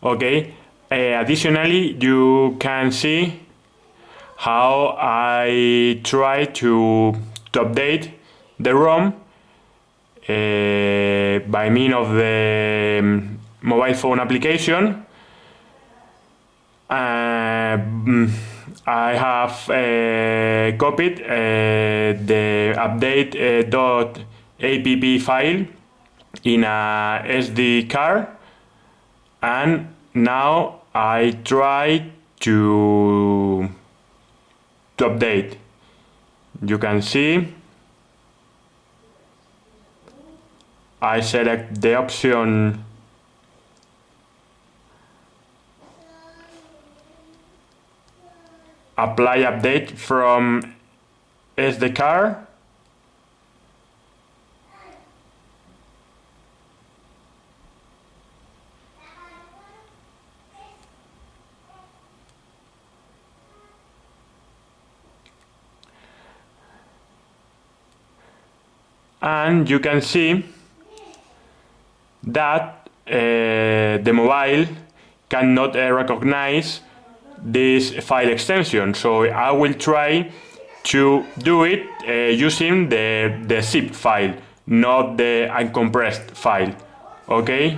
Okay. Additionally, you can see how I try to update the ROM by means of the mobile phone application. I have copied the update.app file in a SD card, and now I try to update. You can see I select the option apply update from SD card, and you can see that the mobile cannot recognize this file extension, so I will try to do it using the zip file, not the uncompressed file. Okay.